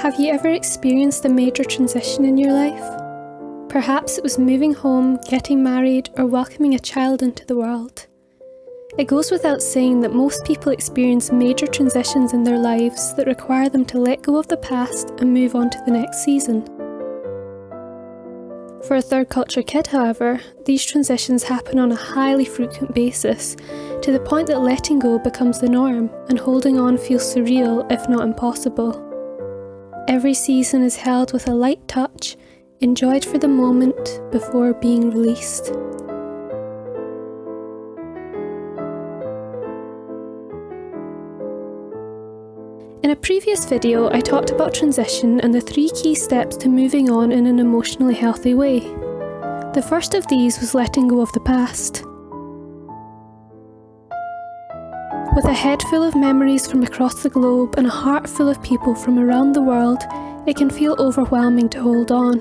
Have you ever experienced a major transition in your life? Perhaps it was moving home, getting married, or welcoming a child into the world. It goes without saying that most people experience major transitions in their lives that require them to let go of the past and move on to the next season. For a third culture kid, however, these transitions happen on a highly frequent basis, to the point that letting go becomes the norm and holding on feels surreal, if not impossible. Every season is held with a light touch, enjoyed for the moment before being released. In a previous video, I talked about transition and the 3 key steps to moving on in an emotionally healthy way. The first of these was letting go of the past. With a head full of memories from across the globe and a heart full of people from around the world, it can feel overwhelming to hold on.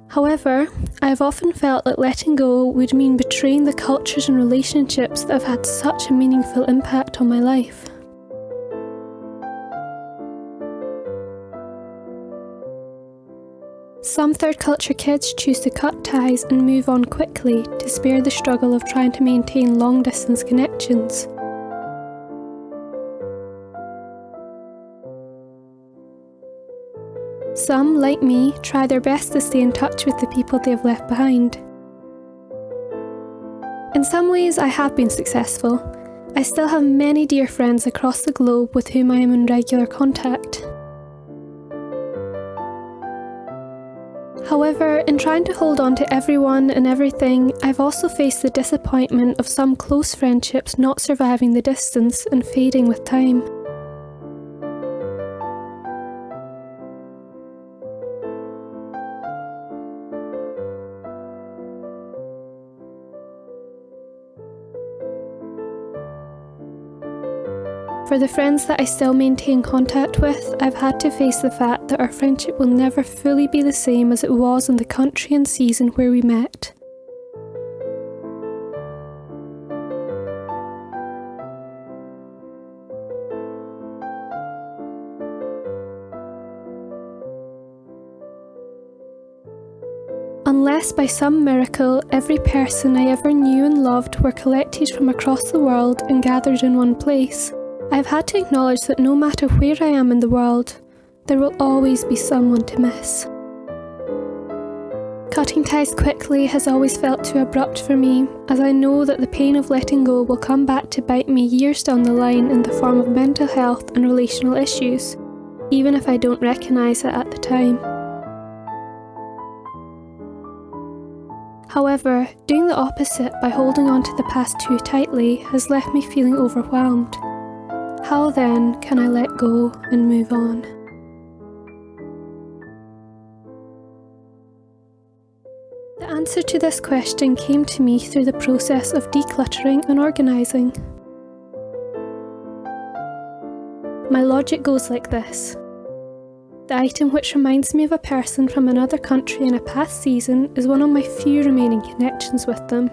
However, I have often felt that letting go would mean betraying the cultures and relationships that have had such a meaningful impact on my life. Some third culture kids choose to cut ties and move on quickly to spare the struggle of trying to maintain long distance connections. Some, like me, try their best to stay in touch with the people they have left behind. In some ways, I have been successful. I still have many dear friends across the globe with whom I am in regular contact. However, in trying to hold on to everyone and everything, I've also faced the disappointment of some close friendships not surviving the distance and fading with time. For the friends that I still maintain contact with, I've had to face the fact that our friendship will never fully be the same as it was in the country and season where we met. Unless by some miracle every person I ever knew and loved were collected from across the world and gathered in one place, I've had to acknowledge that no matter where I am in the world, there will always be someone to miss. Cutting ties quickly has always felt too abrupt for me, as I know that the pain of letting go will come back to bite me years down the line in the form of mental health and relational issues, even if I don't recognise it at the time. However, doing the opposite by holding on to the past too tightly has left me feeling overwhelmed. How then can I let go and move on? The answer to this question came to me through the process of decluttering and organising. My logic goes like this. The item which reminds me of a person from another country in a past season is one of my few remaining connections with them.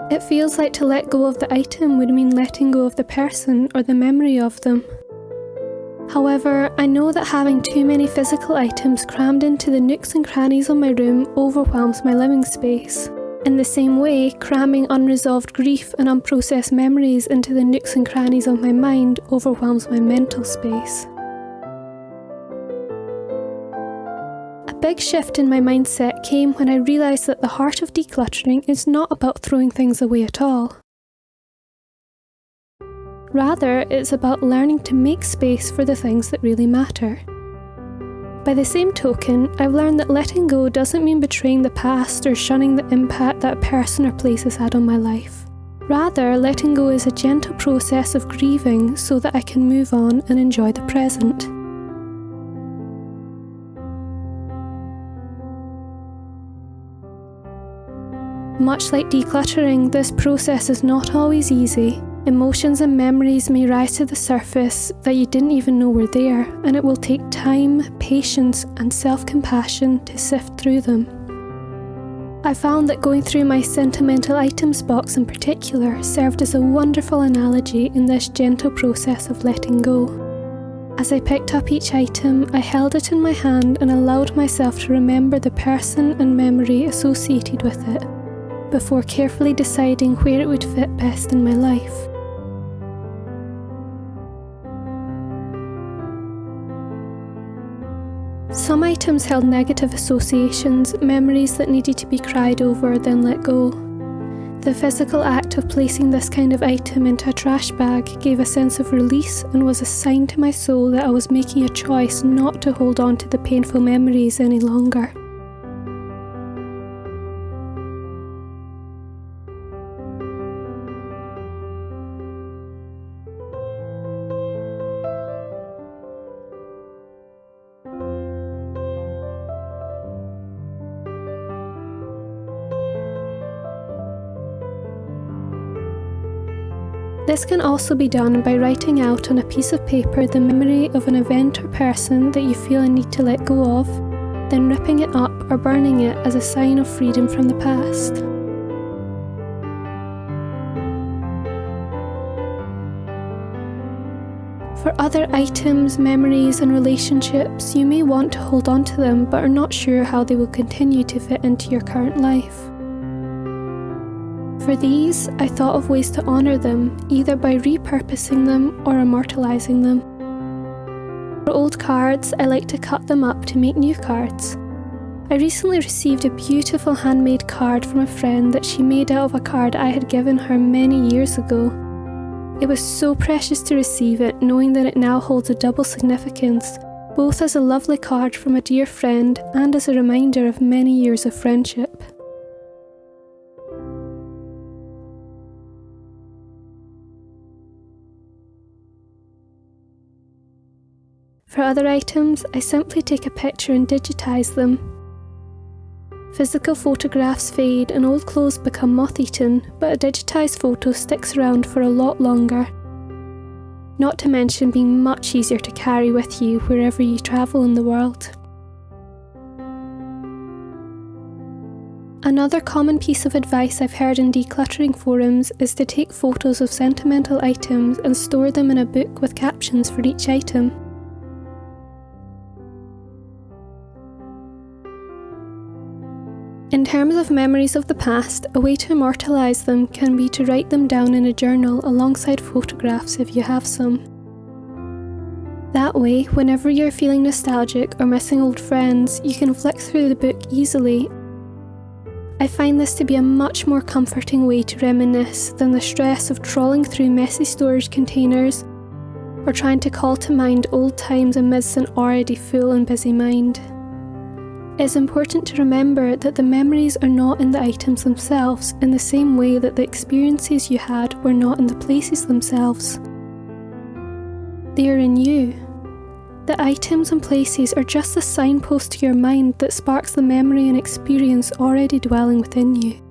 It feels like to let go of the item would mean letting go of the person or the memory of them. However, I know that having too many physical items crammed into the nooks and crannies of my room overwhelms my living space. In the same way, cramming unresolved grief and unprocessed memories into the nooks and crannies of my mind overwhelms my mental space. A big shift in my mindset came when I realised that the heart of decluttering is not about throwing things away at all. Rather, it's about learning to make space for the things that really matter. By the same token, I've learned that letting go doesn't mean betraying the past or shunning the impact that a person or place has had on my life. Rather, letting go is a gentle process of grieving so that I can move on and enjoy the present. Much like decluttering, this process is not always easy. Emotions and memories may rise to the surface that you didn't even know were there, and it will take time, patience, and self-compassion to sift through them. I found that going through my sentimental items box in particular served as a wonderful analogy in this gentle process of letting go. As I picked up each item, I held it in my hand and allowed myself to remember the person and memory associated with it, before carefully deciding where it would fit best in my life. Some items held negative associations, memories that needed to be cried over, then let go. The physical act of placing this kind of item into a trash bag gave a sense of release and was a sign to my soul that I was making a choice not to hold on to the painful memories any longer. This can also be done by writing out on a piece of paper the memory of an event or person that you feel a need to let go of, then ripping it up or burning it as a sign of freedom from the past. For other items, memories and relationships, you may want to hold on to them but are not sure how they will continue to fit into your current life. For these, I thought of ways to honour them, either by repurposing them or immortalising them. For old cards, I like to cut them up to make new cards. I recently received a beautiful handmade card from a friend that she made out of a card I had given her many years ago. It was so precious to receive it, knowing that it now holds a double significance, both as a lovely card from a dear friend and as a reminder of many years of friendship. For other items, I simply take a picture and digitise them. Physical photographs fade and old clothes become moth-eaten, but a digitised photo sticks around for a lot longer. Not to mention being much easier to carry with you wherever you travel in the world. Another common piece of advice I've heard in decluttering forums is to take photos of sentimental items and store them in a book with captions for each item. In terms of memories of the past, a way to immortalise them can be to write them down in a journal alongside photographs if you have some. That way, whenever you're feeling nostalgic or missing old friends, you can flick through the book easily. I find this to be a much more comforting way to reminisce than the stress of trawling through messy storage containers or trying to call to mind old times amidst an already full and busy mind. It's important to remember that the memories are not in the items themselves in the same way that the experiences you had were not in the places themselves. They are in you. The items and places are just a signpost to your mind that sparks the memory and experience already dwelling within you.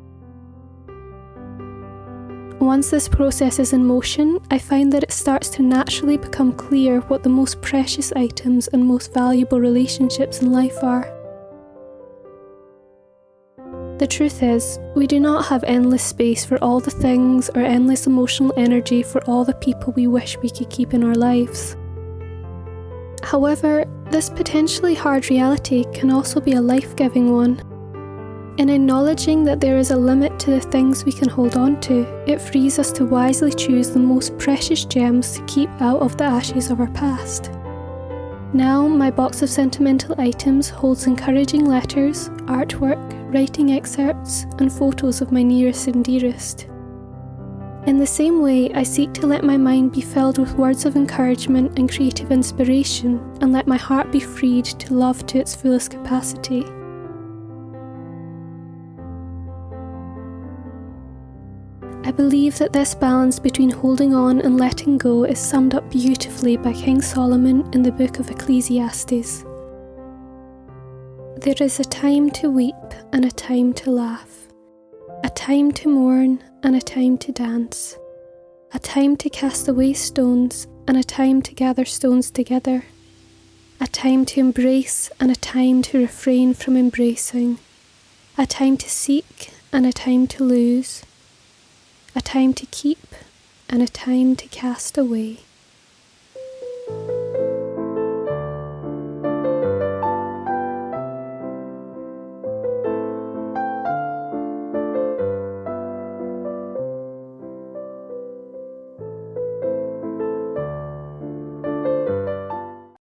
Once this process is in motion, I find that it starts to naturally become clear what the most precious items and most valuable relationships in life are. The truth is, we do not have endless space for all the things or endless emotional energy for all the people we wish we could keep in our lives. However, this potentially hard reality can also be a life-giving one. In acknowledging that there is a limit to the things we can hold on to, it frees us to wisely choose the most precious gems to keep out of the ashes of our past. Now, my box of sentimental items holds encouraging letters, artwork, writing excerpts, and photos of my nearest and dearest. In the same way, I seek to let my mind be filled with words of encouragement and creative inspiration, and let my heart be freed to love to its fullest capacity. I believe that this balance between holding on and letting go is summed up beautifully by King Solomon in the book of Ecclesiastes. There is a time to weep and a time to laugh, a time to mourn and a time to dance, a time to cast away stones and a time to gather stones together, a time to embrace and a time to refrain from embracing, A time to seek and a time to lose, a time to keep and a time to cast away.